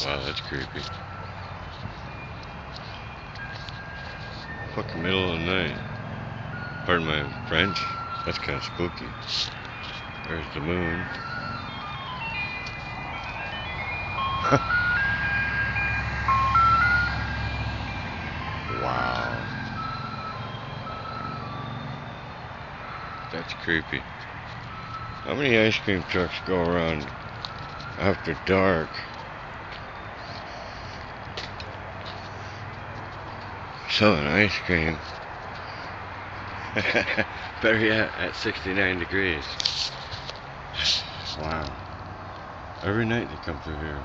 Wow, that's creepy. Fucking middle of the night. Pardon my French. That's kind of spooky. There's the moon. Wow. That's creepy. How many ice cream trucks go around after dark selling ice cream? Better yet, at 69 degrees. Wow. Every night they come through here.